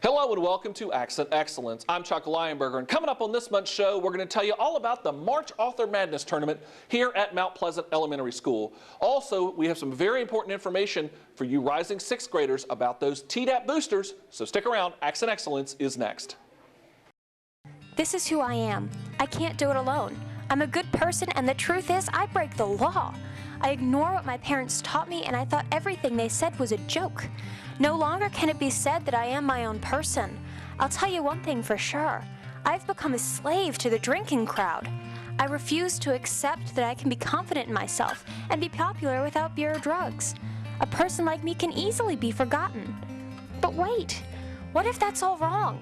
Hello and welcome to Accent Excellence. I'm Chuck Lionberger, and coming up on this month's show, we're going to tell you all about the March Author Madness Tournament here at Mount Pleasant Elementary School. Also, we have some very important information for you rising sixth graders about those TDAP boosters, so stick around. Accent Excellence is next. This is who I am. I can't do it alone. I'm a good person, and the truth is, I break the law. I ignore what my parents taught me, and I thought everything they said was a joke. No longer can it be said that I am my own person. I'll tell you one thing for sure. I've become a slave to the drinking crowd. I refuse to accept that I can be confident in myself and be popular without beer or drugs. A person like me can easily be forgotten. But wait, what if that's all wrong?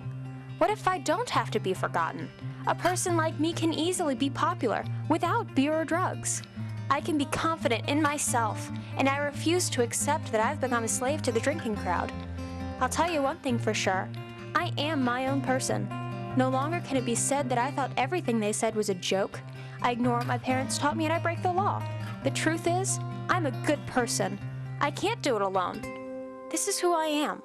What if I don't have to be forgotten? A person like me can easily be popular without beer or drugs. I can be confident in myself, and I refuse to accept that I've become a slave to the drinking crowd. I'll tell you one thing for sure. I am my own person. No longer can it be said that I thought everything they said was a joke. I ignore what my parents taught me, and I break the law. The truth is, I'm a good person. I can't do it alone. This is who I am.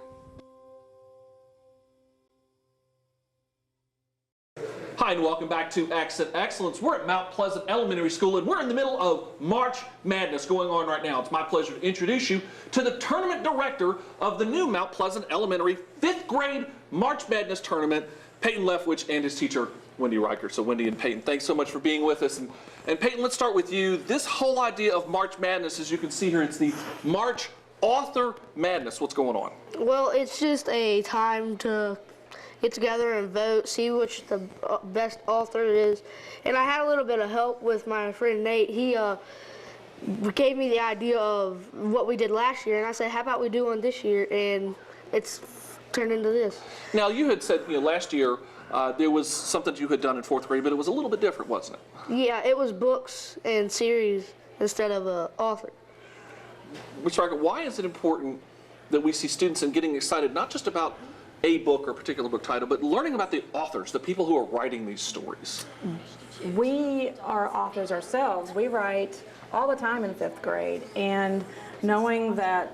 Hi and welcome back to Accent Excellence. We're at Mount Pleasant Elementary School and we're in the middle of March Madness going on right now. It's my pleasure to introduce you to the tournament director of the new Mount Pleasant Elementary 5th grade March Madness tournament, Peyton Leftwich, and his teacher, Wendy Riker. So Wendy and Peyton, thanks so much for being with us. And Peyton, let's start with you. This whole idea of March Madness, as you can see here, it's the March Author Madness. What's going on? Well, it's just a time to get together and vote, see which the best author is. And I had a little bit of help with my friend Nate. He gave me the idea of what we did last year, and I said, how about we do one this year? And it's turned into this. Now, you had said, last year there was something you had done in 4th grade, but it was a little bit different, wasn't it? Yeah, it was books and series instead of an author. Mr. Riker, why is it important that we see students and getting excited not just about a book or a particular book title, but learning about the authors, the people who are writing these stories? We are authors ourselves. We write all the time in 5th grade, and knowing that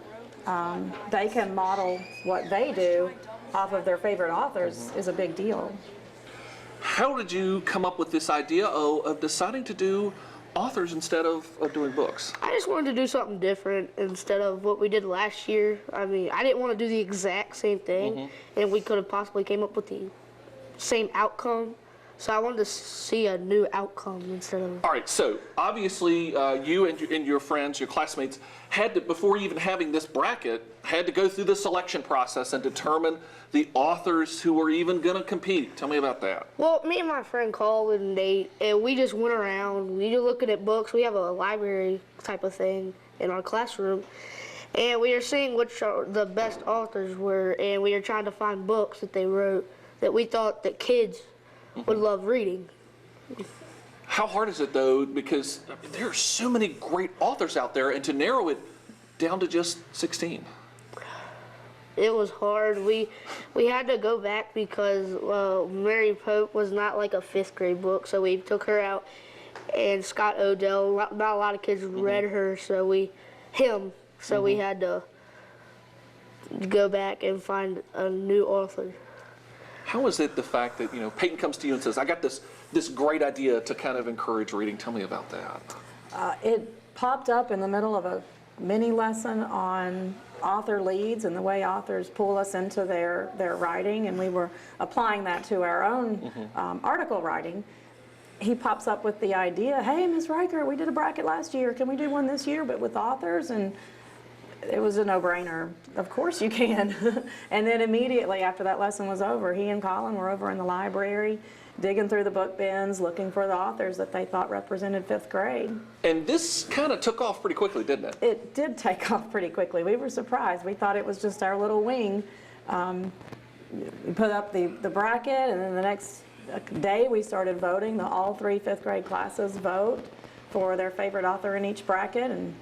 they can model what they do off of their favorite authors is a big deal. How did you come up with this idea of deciding to do authors instead of doing books? I just wanted to do something different instead of what we did last year. I mean, I didn't want to do the exact same thing, and we could have possibly came up with the same outcome. So I wanted to see a new outcome instead of... All right, so obviously you and your friends, your classmates, had to, before even having this bracket, had to go through the selection process and determine the authors who were even going to compete. Tell me about that. Well, me and my friend Colin and Nate, and we just went around. We were looking at books. We have a library type of thing in our classroom. And we were seeing which the best authors were, and we were trying to find books that they wrote that we thought that kids would love reading. How hard is it, though, because there are so many great authors out there, and to narrow it down to just 16? It was hard. We had to go back because Mary Pope was not like a 5th grade book, so we took her out. And Scott Odell, not a lot of kids read her, so we had to go back and find a new author. How is it the fact that, Peyton comes to you and says, I got this great idea to kind of encourage reading? Tell me about that. It popped up in the middle of a mini lesson on author leads and the way authors pull us into their writing, and we were applying that to our own article writing. He pops up with the idea, hey, Ms. Riker, we did a bracket last year. Can we do one this year, but with authors? And it was a no-brainer. Of course you can. And then immediately after that lesson was over, he and Colin were over in the library, digging through the book bins, looking for the authors that they thought represented 5th grade. And this kind of took off pretty quickly, didn't it? It did take off pretty quickly. We were surprised. We thought it was just our little wing. We put up the bracket, and then the next day we started voting. All 3 5th grade classes vote for their favorite author in each bracket, and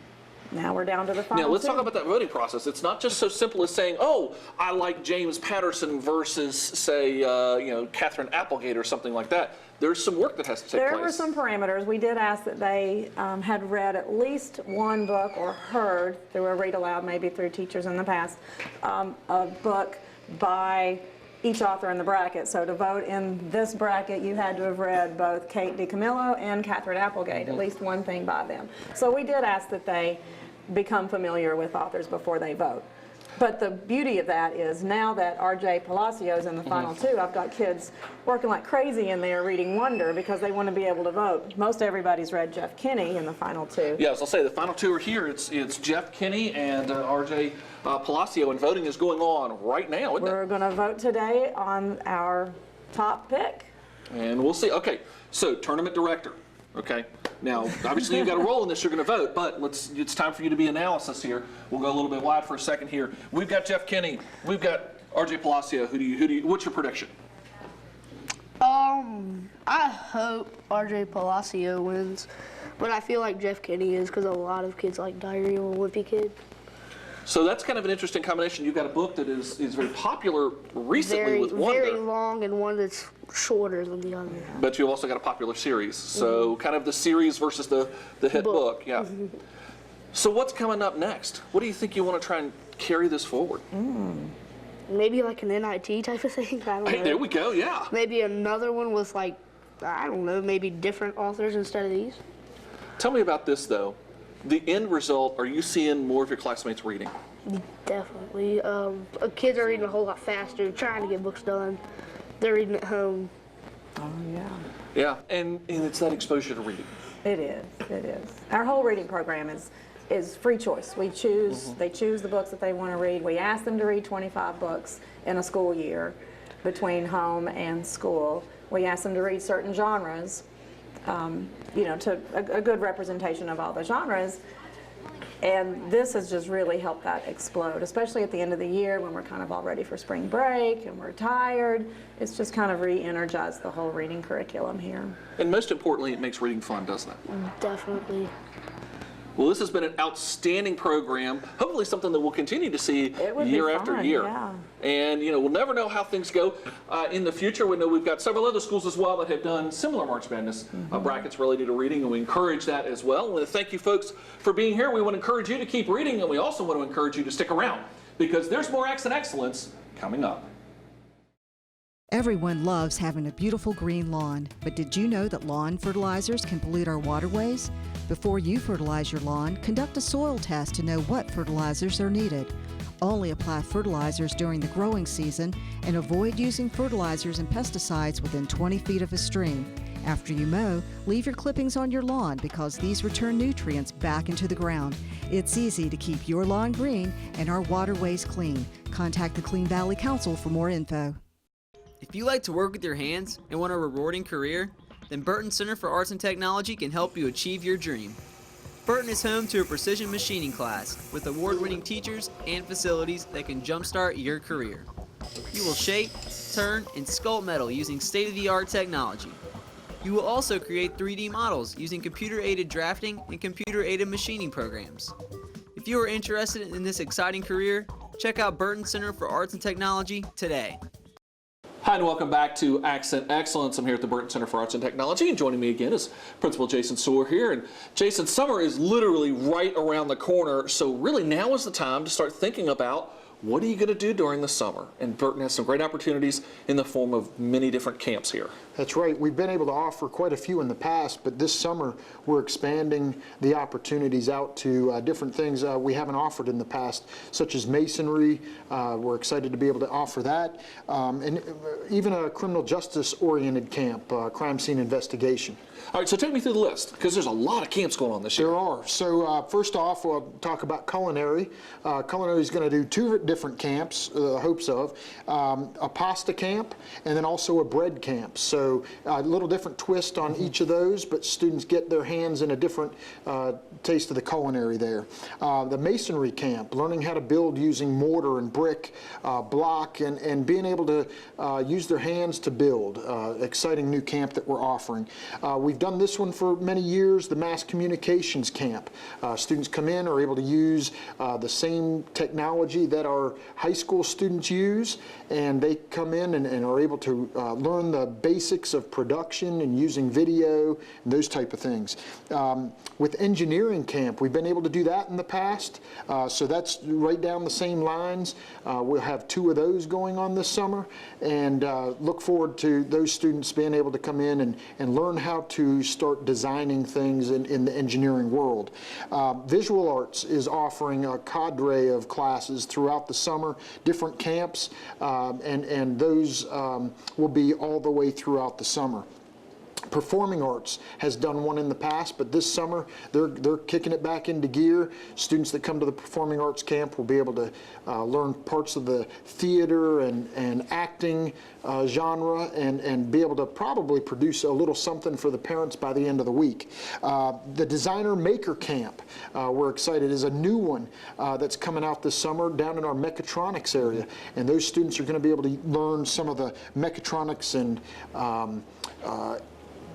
now we're down to the final. Now let's talk about that voting process. It's not just so simple as saying, oh, I like James Patterson versus, say, Catherine Applegate or something like that. There's some work that has to take place. There were some parameters. We did ask that they had read at least one book or heard through a read aloud, maybe through teachers in the past, a book by each author in the bracket. So to vote in this bracket, you had to have read both Kate DiCamillo and Catherine Applegate, at least one thing by them. So we did ask that they become familiar with authors before they vote. But the beauty of that is now that R.J. Palacio's in the final two, I've got kids working like crazy in there reading Wonder because they want to be able to vote. Most everybody's read Jeff Kinney in the final two. Yes, I'll say the final two are here. It's Jeff Kinney and R.J. Palacio, and voting is going on right now, isn't it? We're going to vote today on our top pick. And we'll see. Okay, so tournament director. Okay, now obviously you've got a role in this. You're going to vote, but it's time for you to be analysis here. We'll go a little bit wide for a second here. We've got Jeff Kinney. We've got R.J. Palacio. What's your prediction? I hope R.J. Palacio wins, but I feel like Jeff Kinney is because a lot of kids like Diary of a Wimpy Kid. So that's kind of an interesting combination. You've got a book that is very popular recently with Wonder. Very long and one that's shorter than the other. But you've also got a popular series. So kind of the series versus the hit book. Yeah. So what's coming up next? What do you think you want to try and carry this forward? Maybe like an NIT type of thing. I don't know. There we go, yeah. Maybe another one with like, I don't know, maybe different authors instead of these. Tell me about this though. The end result, are you seeing more of your classmates reading? Definitely. Kids are reading a whole lot faster, trying to get books done. They're reading at home. Oh, yeah. Yeah, and it's that exposure to reading. It is, it is. Our whole reading program is free choice. We choose, they choose the books that they want to read. We ask them to read 25 books in a school year between home and school. We ask them to read certain genres. You know, to a good representation of all the genres. And this has just really helped that explode, especially at the end of the year when we're kind of all ready for spring break and we're tired. It's just kind of re-energized the whole reading curriculum here. And most importantly, it makes reading fun, doesn't it? Definitely. Well, this has been an outstanding program. Hopefully something that we'll continue to see year after year. Yeah. And, you know, we'll never know how things go in the future. We know we've got several other schools as well that have done similar March Madness brackets related to reading, and we encourage that as well. I want to thank you folks for being here. We want to encourage you to keep reading, and we also want to encourage you to stick around because there's more Accent Excellence coming up. Everyone loves having a beautiful green lawn, but did you know that lawn fertilizers can pollute our waterways? Before you fertilize your lawn, conduct a soil test to know what fertilizers are needed. Only apply fertilizers during the growing season and avoid using fertilizers and pesticides within 20 feet of a stream. After you mow, leave your clippings on your lawn because these return nutrients back into the ground. It's easy to keep your lawn green and our waterways clean. Contact the Clean Valley Council for more info. If you like to work with your hands and want a rewarding career, then Burton Center for Arts and Technology can help you achieve your dream. Burton is home to a precision machining class with award-winning teachers and facilities that can jumpstart your career. You will shape, turn, and sculpt metal using state-of-the-art technology. You will also create 3D models using computer-aided drafting and computer-aided machining programs. If you are interested in this exciting career, check out Burton Center for Arts and Technology today. Hi and welcome back to Accent Excellence. I'm here at the Burton Center for Arts and Technology, and joining me again is Principal Jason Sewell here. And Jason, summer is literally right around the corner, so really now is the time to start thinking about what are you going to do during the summer? And Burton has some great opportunities in the form of many different camps here. That's right. We've been able to offer quite a few in the past, but this summer we're expanding the opportunities out to different things we haven't offered in the past, such as masonry. We're excited to be able to offer that, and even a criminal justice-oriented camp, crime scene investigation. All right, so take me through the list, because there's a lot of camps going on this year. There are. So first off, we'll talk about culinary. Culinary is going to do two different camps, hopes of, a pasta camp and then also a bread camp. So a little different twist on each of those, but students get their hands in a different taste of the culinary there. The masonry camp, learning how to build using mortar and brick, block, and being able to use their hands to build. Exciting new camp that we're offering. We've done this one for many years, the mass communications camp. Students come in, are able to use the same technology that our our high school students use, and they come in and are able to learn the basics of production and using video and those type of things. With engineering camp, we've been able to do that in the past, so that's right down the same lines. We'll have 2 of those going on this summer, and look forward to those students being able to come in and learn how to start designing things in the engineering world. Visual Arts is offering a cadre of classes throughout the summer, different camps, and those will be all the way throughout the summer. Performing Arts has done one in the past, but this summer they're kicking it back into gear. Students that come to the Performing Arts camp will be able to learn parts of the theater and acting genre and be able to probably produce a little something for the parents by the end of the week. The Designer Maker Camp, we're excited, is a new one that's coming out this summer down in our mechatronics area, and those students are going to be able to learn some of the mechatronics and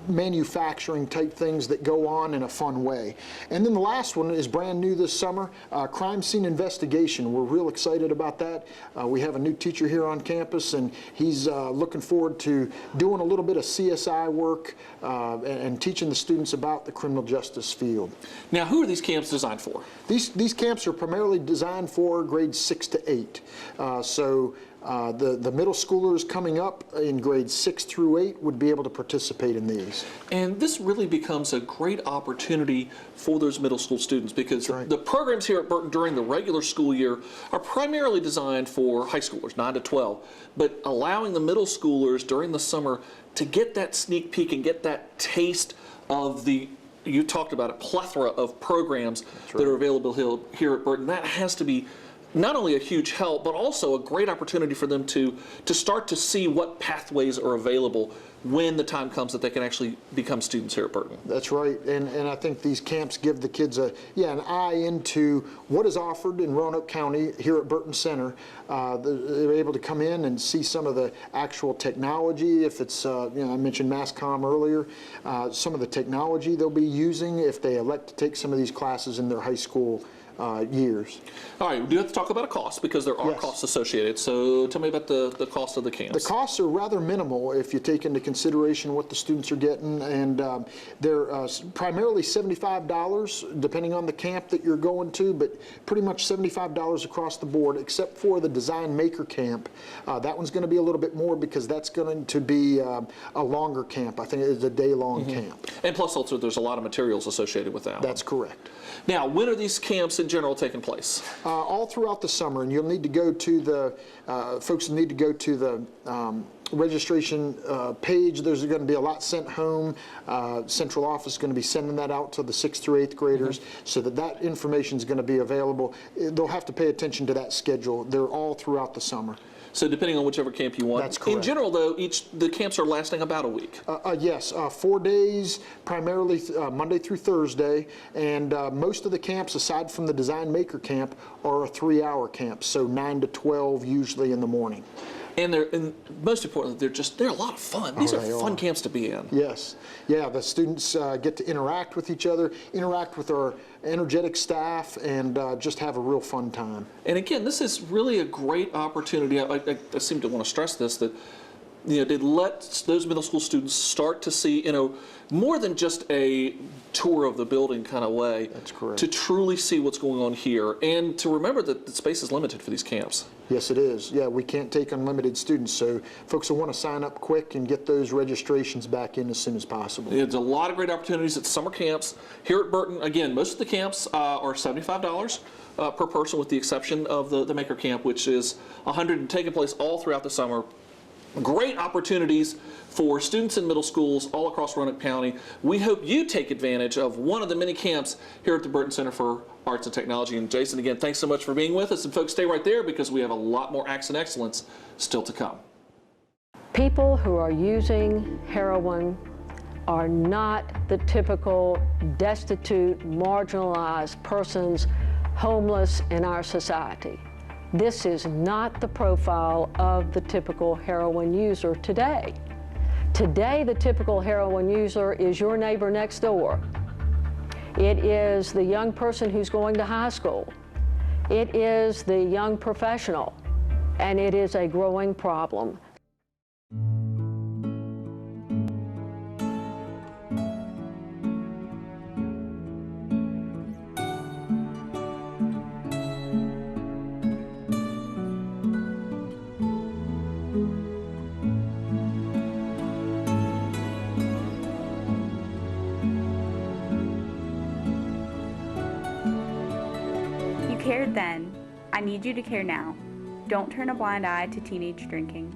manufacturing type things that go on in a fun way. And then the last one is brand new this summer, crime scene investigation. We're real excited about that. We have a new teacher here on campus, and he's looking forward to doing a little bit of CSI work and teaching the students about the criminal justice field. Now, who are these camps designed for? These camps are primarily designed for grades 6 to 8. The middle schoolers coming up in grades 6 through 8 would be able to participate in these. And this really becomes a great opportunity for those middle school students, because the programs here at Burton during the regular school year are primarily designed for high schoolers, 9 to 12, but allowing the middle schoolers during the summer to get that sneak peek and get that taste of you talked about a plethora of programs that are available here at Burton. That has to be not only a huge help, but also a great opportunity for them to start to see what pathways are available when the time comes that they can actually become students here at Burton. That's right, and I think these camps give the kids an eye into what is offered in Roanoke County here at Burton Center. They're able to come in and see some of the actual technology. If it's, I mentioned MassCom earlier, some of the technology they'll be using if they elect to take some of these classes in their high school years. All right, we do have to talk about a cost, because there are costs associated. So tell me about the cost of the camps. The costs are rather minimal if you take into consideration what the students are getting, and they're primarily $75 depending on the camp that you're going to, but pretty much $75 across the board, except for the Design Maker Camp. That one's going to be a little bit more because that's going to be a longer camp. I think it's a day-long camp. And plus also there's a lot of materials associated with that. That's correct. Now, when are these camps in general taking place? All throughout the summer, and you'll need to go to the, folks need to go to the registration page. There's going to be a lot sent home. Central office is going to be sending that out to the 6th through 8th graders so that information is going to be available. They'll have to pay attention to that schedule. They're all throughout the summer. So depending on whichever camp you want. That's correct. In general, though, the camps are lasting about a week. Yes, 4 days, primarily Monday through Thursday, and most of the camps, aside from the Design Maker Camp, are a 3-hour camp, so 9 to 12 usually in the morning. And most importantly, they're a lot of fun. These are fun camps to be in. Yes. Yeah, the students get to interact with each other, interact with our energetic staff, and just have a real fun time. And again, this is really a great opportunity. I seem to want to stress this, that they let those middle school students start to see, more than just a tour of the building kind of way. That's correct. To truly see what's going on here, and to remember that the space is limited for these camps. Yes, it is. Yeah, we can't take unlimited students, so folks will want to sign up quick and get those registrations back in as soon as possible. There's a lot of great opportunities at summer camps here at Burton. Again, most of the camps are $75 per person, with the exception of the Maker Camp, which is $100 and taking place all throughout the summer. Great opportunities for students in middle schools all across Roanoke County. We hope you take advantage of one of the many camps here at the Burton Center for Arts and Technology. And Jason, again, thanks so much for being with us. And folks, stay right there, because we have a lot more Acts and Excellence still to come. People who are using heroin are not the typical destitute, marginalized persons, homeless in our society. This is not the profile of the typical heroin user today. Today, the typical heroin user is your neighbor next door. It is the young person who's going to high school. It is the young professional, and it is a growing problem. You cared then. I need you to care now. Don't turn a blind eye to teenage drinking.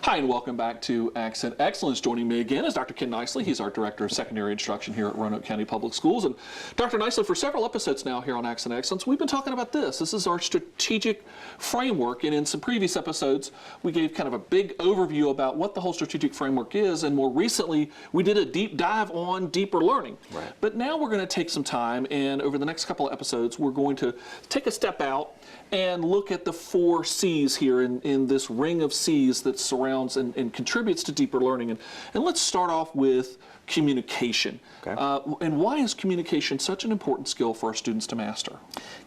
Hi, and welcome back to Accent Excellence. Joining me again is Dr. Ken Nicely. He's our Director of Secondary Instruction here at Roanoke County Public Schools. And Dr. Nicely, for several episodes now here on Accent Excellence, we've been talking about this. This is our strategic framework. And in some previous episodes, we gave kind of a big overview about what the whole strategic framework is. And more recently, we did a deep dive on deeper learning. Right. But now we're going to take some time, and over the next couple of episodes, we're going to take a step out and look at the 4 C's here in this ring of C's that surrounds and contributes to deeper learning. And let's start off with communication. Okay. And why is communication such an important skill for our students to master?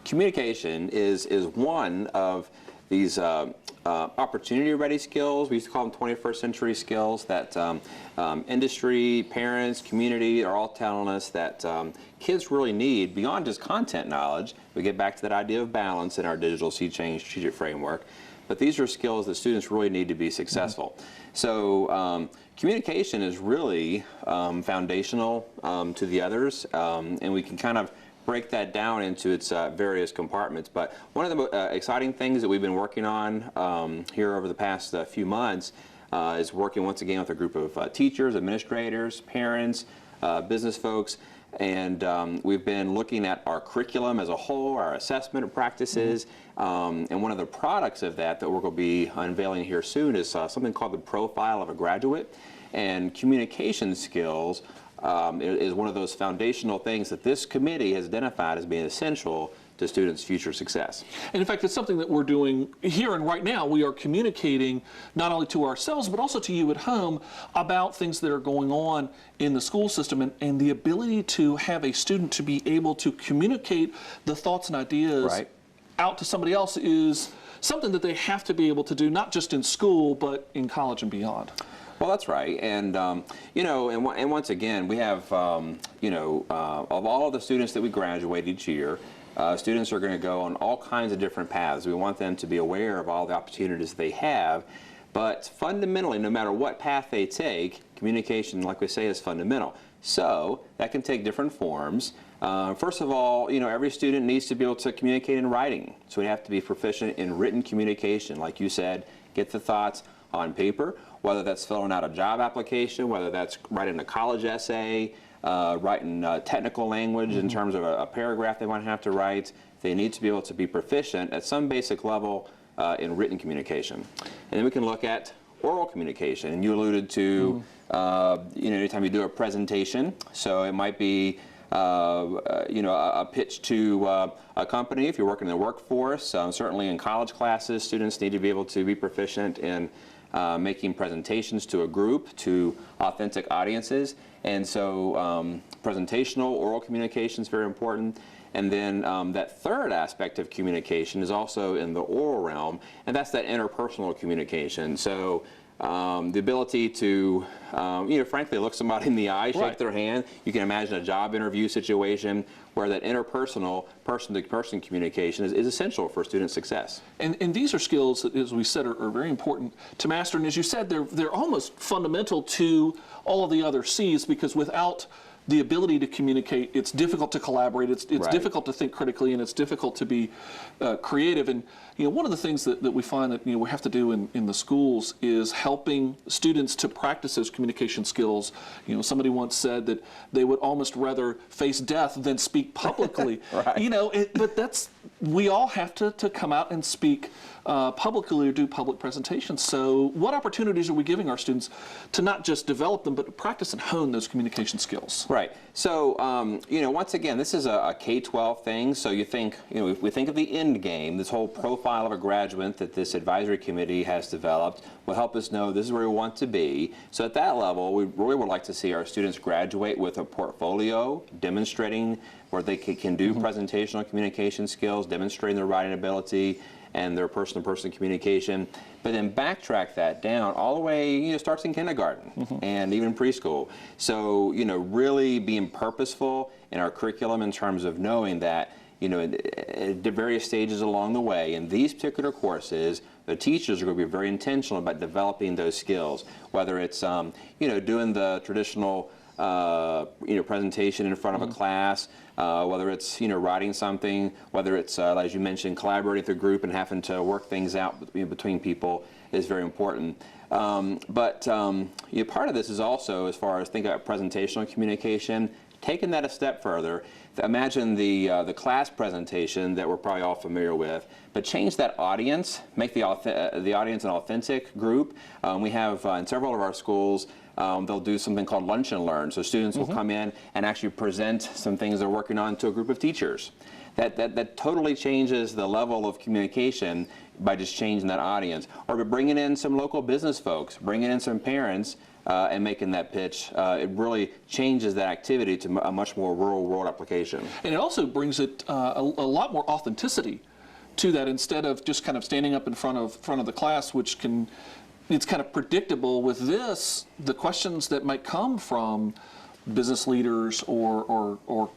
Communication is one of these opportunity-ready skills. We used to call them 21st century skills that industry, parents, community are all telling us that kids really need beyond just content knowledge. We get back to that idea of balance in our digital sea change strategic framework. But these are skills that students really need to be successful. So communication is really foundational to the others, and we can kind of break that down into its various compartments. But one of the exciting things that we've been working on here over the past few months is working once again with a group of teachers, administrators, parents, business folks, and we've been looking at our curriculum as a whole, our assessment practices, and one of the products of that we're going to be unveiling here soon is something called the Profile of a Graduate. And communication skills is one of those foundational things that this committee has identified as being essential to students' future success. And in fact, it's something that we're doing here and right now. We are communicating not only to ourselves, but also to you at home about things that are going on in the school system, and the ability to have a student to be able to communicate the thoughts and ideas out to somebody else is something that they have to be able to do, not just in school, but in college and beyond. Well, that's right, and you know, and once again, we have you know, of all of the students that we graduate each year, students are going to go on all kinds of different paths. We want them to be aware of all the opportunities they have, but fundamentally, no matter what path they take, communication, like we say, is fundamental. So that can take different forms. First of all, you know, every student needs to be able to communicate in writing, so we have to be proficient in written communication. Like you said, get the thoughts on paper, whether that's filling out a job application, whether that's writing a college essay, writing technical language in terms of a paragraph they might have to write. They need to be able to be proficient at some basic level in written communication. And then we can look at oral communication. And you alluded to, you know, anytime you do a presentation, so it might be you know, a pitch to a company if you're working in the workforce. Certainly in college classes, students need to be able to be proficient in making presentations to a group, to authentic audiences. And so presentational, oral communication is very important. And then that third aspect of communication is also in the oral realm, and that's that interpersonal communication. So the ability to, you know, frankly, look somebody in the eye, shake their hand. You can imagine a job interview situation where that interpersonal, person-to-person communication is essential for student success. And these are skills that, as we said, are very important to master. And as you said, they're almost fundamental to all of the other C's, because without the ability to communicate, it's difficult to collaborate, it's difficult to think critically, and it's difficult to be creative. And you know, one of the things that we find that, you know, we have to do in the schools is helping students to practice those communication skills. You know, somebody once said that they would almost rather face death than speak publicly. You know, but that's, we all have to come out and speak publicly or do public presentations. So what opportunities are we giving our students to not just develop them, but to practice and hone those communication skills? Right. So, you know, once again, this is a K-12 thing. So you think, you know, if we think of the end game, this whole profile of a graduate that this advisory committee has developed will help us know this is where we want to be. So at that level, we really would like to see our students graduate with a portfolio demonstrating where they can do presentational communication skills, demonstrating their writing ability and their person-to-person communication, but then backtrack that down all the way, starts in kindergarten and even preschool. So, really being purposeful in our curriculum in terms of knowing that, at the various stages along the way, in these particular courses, the teachers are going to be very intentional about developing those skills, whether it's, doing the traditional presentation in front of a class, whether it's writing something, whether it's as you mentioned, collaborating with a group and having to work things out between people is very important. But part of this is also, as far as thinking about presentational communication, taking that a step further. Imagine the class presentation that we're probably all familiar with, but change that audience, make the audience an authentic group. We have in several of our schools, they'll do something called lunch and learn. So students will come in and actually present some things they're working on to a group of teachers. That totally changes the level of communication by just changing that audience. Or by bringing in some local business folks, bringing in some parents, and making that pitch. It really changes that activity to a much more rural world application. And it also brings it a lot more authenticity to that, instead of just kind of standing up in front of the class, which it's kind of predictable. With this, the questions that might come from business leaders or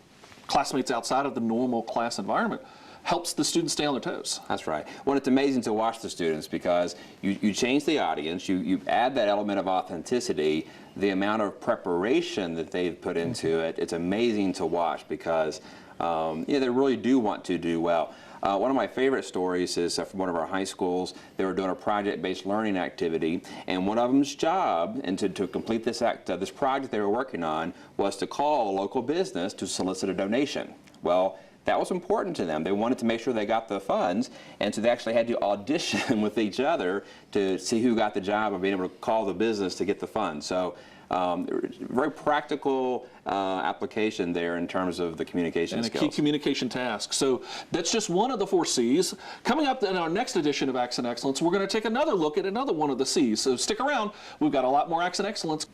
classmates outside of the normal class environment helps the students stay on their toes. That's right. Well, it's amazing to watch the students because you change the audience, you add that element of authenticity, the amount of preparation that they've put into it. It's amazing to watch because they really do want to do well. One of my favorite stories is from one of our high schools. They were doing a project-based learning activity, and one of them's job, and to complete this project they were working on, was to call a local business to solicit a donation. Well, that was important to them. They wanted to make sure they got the funds, and so they actually had to audition with each other to see who got the job of being able to call the business to get the funds. So very practical application there in terms of the communication skills. And a key communication task. So that's just one of the 4 C's. Coming up in our next edition of Accent Excellence, we're going to take another look at another one of the C's. So stick around. We've got a lot more Accent Excellence.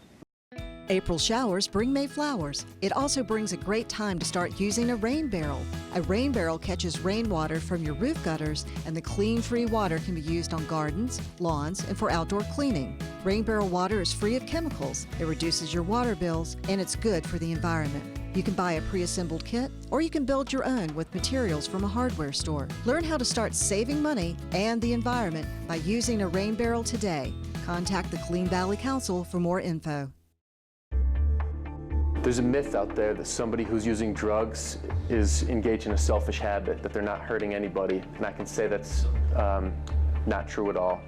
April showers bring May flowers. It also brings a great time to start using a rain barrel. A rain barrel catches rainwater from your roof gutters, and the clean, free water can be used on gardens, lawns, and for outdoor cleaning. Rain barrel water is free of chemicals. It reduces your water bills, and it's good for the environment. You can buy a pre-assembled kit, or you can build your own with materials from a hardware store. Learn how to start saving money and the environment by using a rain barrel today. Contact the Clean Valley Council for more info. There's a myth out there that somebody who's using drugs is engaged in a selfish habit, that they're not hurting anybody, and I can say that's not true at all.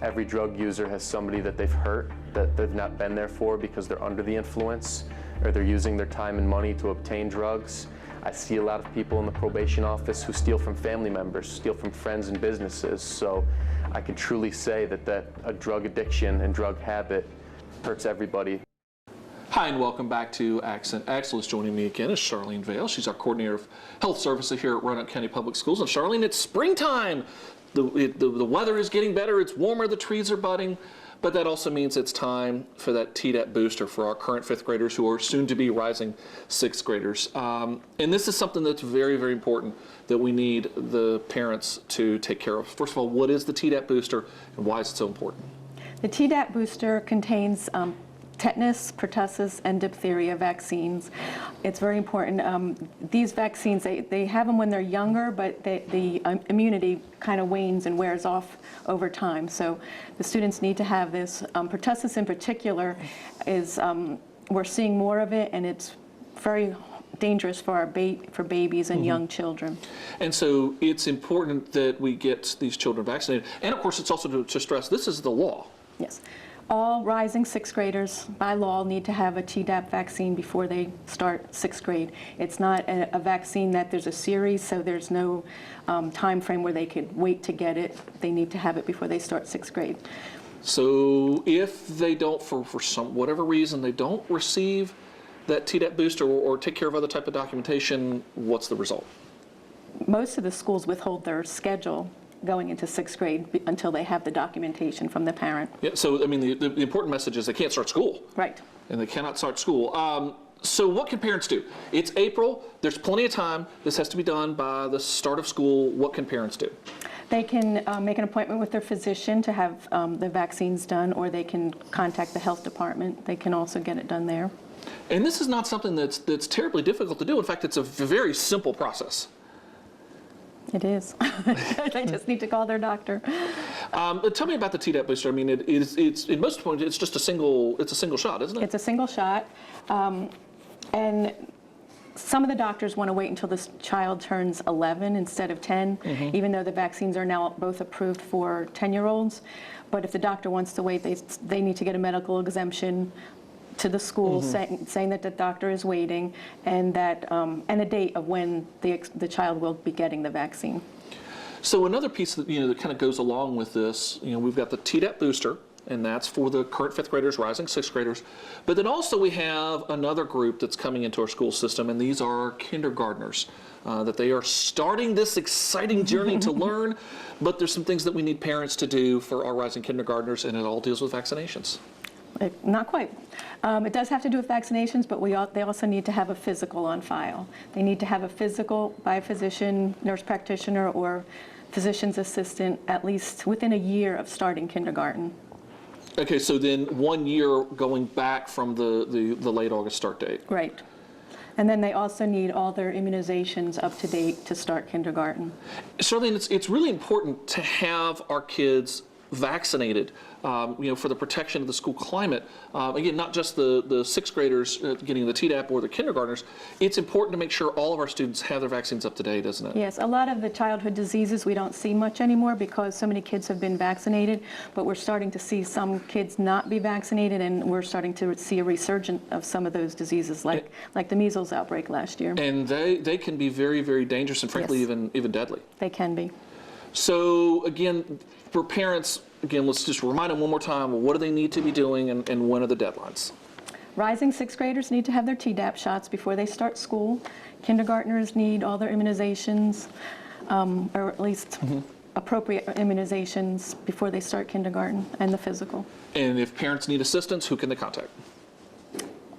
Every drug user has somebody that they've hurt, that they've not been there for because they're under the influence, or they're using their time and money to obtain drugs. I see a lot of people in the probation office who steal from family members, steal from friends and businesses, so I can truly say that a drug addiction and drug habit hurts everybody. Hi, and welcome back to Accent Excellence. Joining me again is Charlene Vale. She's our coordinator of health services here at Roanoke County Public Schools. And Charlene, it's springtime. The weather is getting better. It's warmer. The trees are budding. But that also means it's time for that TDAP booster for our current 5th graders who are soon to be rising 6th graders. And this is something that's very, very important that we need the parents to take care of. First of all, what is the TDAP booster and why is it so important? The TDAP booster contains tetanus, pertussis, and diphtheria vaccines. It's very important. These vaccines, they have them when they're younger, but the immunity kind of wanes and wears off over time. So the students need to have this. Pertussis in particular is, we're seeing more of it, and it's very dangerous for for babies and young children. And so it's important that we get these children vaccinated. And of course, it's also to stress, this is the law. Yes. All rising 6th graders, by law, need to have a Tdap vaccine before they start 6th grade. It's not a vaccine that there's a series, so there's no time frame where they could wait to get it. They need to have it before they start 6th grade. So if they don't, for whatever reason, they don't receive that Tdap booster or take care of other type of documentation, what's the result? Most of the schools withhold their schedule going into 6th grade until they have the documentation from the parent. Yeah, so I mean the important message is they can't start school. Right. And they cannot start school. So what can parents do? It's April. There's plenty of time. This has to be done by the start of school. What can parents do? They can make an appointment with their physician to have the vaccines done, or they can contact the health department. They can also get it done there. And this is not something that's terribly difficult to do. In fact, it's a very simple process. It is. They just need to call their doctor. Tell me about the Tdap booster. I mean, it's in most points it's just a single shot, isn't it? It's a single shot, and some of the doctors want to wait until this child turns 11 instead of 10, even though the vaccines are now both approved for 10-year-olds. But if the doctor wants to wait, they need to get a medical exemption to the school saying that the doctor is waiting, and that and a date of when the child will be getting the vaccine. So another piece that that kind of goes along with this, we've got the Tdap booster, and that's for the current 5th graders, rising 6th graders. But then also we have another group that's coming into our school system, and these are kindergartners. That they are starting this exciting journey to learn, but there's some things that we need parents to do for our rising kindergartners, and it all deals with vaccinations. Not quite. It does have to do with vaccinations, but they also need to have a physical on file. They need to have a physical by a physician, nurse practitioner, or physician's assistant at least within a year of starting kindergarten. Okay, so then 1 year going back from the late August start date. Right. And then they also need all their immunizations up to date to start kindergarten. Charlene, it's really important to have our kids vaccinated, for the protection of the school climate. Again, not just the 6th graders getting the Tdap or the kindergartners. It's important to make sure all of our students have their vaccines up to date, isn't it? Yes, a lot of the childhood diseases we don't see much anymore because so many kids have been vaccinated, but we're starting to see some kids not be vaccinated, and we're starting to see a resurgence of some of those diseases, like the measles outbreak last year. And they can be very, very dangerous and frankly Yes. even deadly. They can be. So again, for parents, let's just remind them one more time, what do they need to be doing and when are the deadlines? Rising 6th graders need to have their Tdap shots before they start school. Kindergartners need all their immunizations, or at least appropriate immunizations before they start kindergarten, and the physical. And if parents need assistance, who can they contact?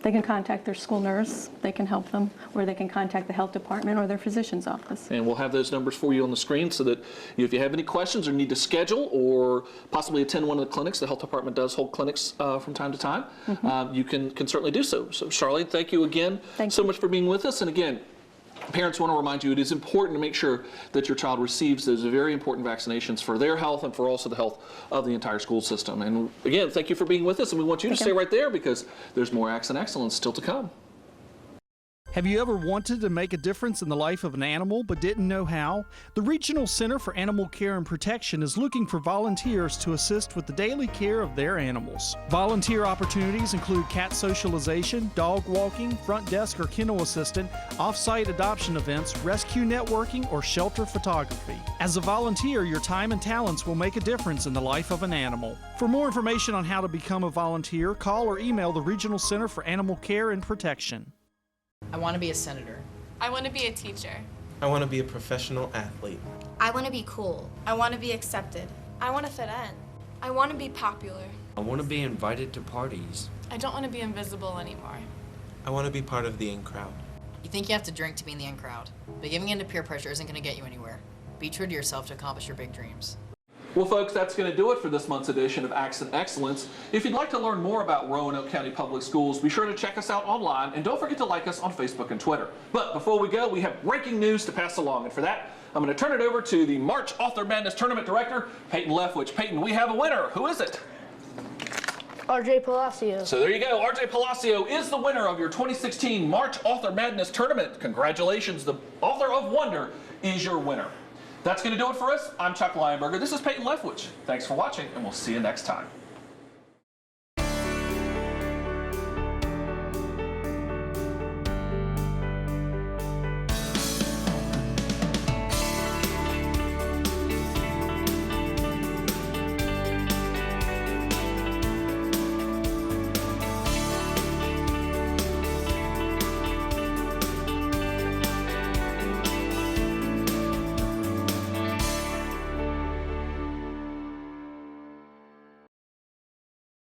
They can contact their school nurse, they can help them, or they can contact the health department or their physician's office. And we'll have those numbers for you on the screen so that if you have any questions or need to schedule or possibly attend one of the clinics, the health department does hold clinics from time to time, you can certainly do so. So Charlene, thank you again so much for being with us. And again, parents want to remind you it is important to make sure that your child receives those very important vaccinations for their health and for also the health of the entire school system. And again, thank you for being with us, and we want you to stay right there because there's more Accent Excellence still to come. Have you ever wanted to make a difference in the life of an animal but didn't know how? The Regional Center for Animal Care and Protection is looking for volunteers to assist with the daily care of their animals. Volunteer opportunities include cat socialization, dog walking, front desk or kennel assistant, off-site adoption events, rescue networking, or shelter photography. As a volunteer, your time and talents will make a difference in the life of an animal. For more information on how to become a volunteer, call or email the Regional Center for Animal Care and Protection. I want to be a senator. I want to be a teacher. I want to be a professional athlete. I want to be cool. I want to be accepted. I want to fit in. I want to be popular. I want to be invited to parties. I don't want to be invisible anymore. I want to be part of the in crowd. You think you have to drink to be in the in crowd, but giving in to peer pressure isn't going to get you anywhere. Be true to yourself to accomplish your big dreams. Well, folks, that's going to do it for this month's edition of Accent Excellence. If you'd like to learn more about Roanoke County Public Schools, be sure to check us out online, and don't forget to like us on Facebook and Twitter. But before we go, we have breaking news to pass along, and for that, I'm going to turn it over to the March Author Madness Tournament Director, Peyton Leftwich. Peyton, we have a winner. Who is it? RJ Palacio. So there you go. RJ Palacio is the winner of your 2016 March Author Madness Tournament. Congratulations. The Author of Wonder is your winner. That's going to do it for us. I'm Chuck Lionberger. This is Peyton Leftwich. Thanks for watching, and we'll see you next time.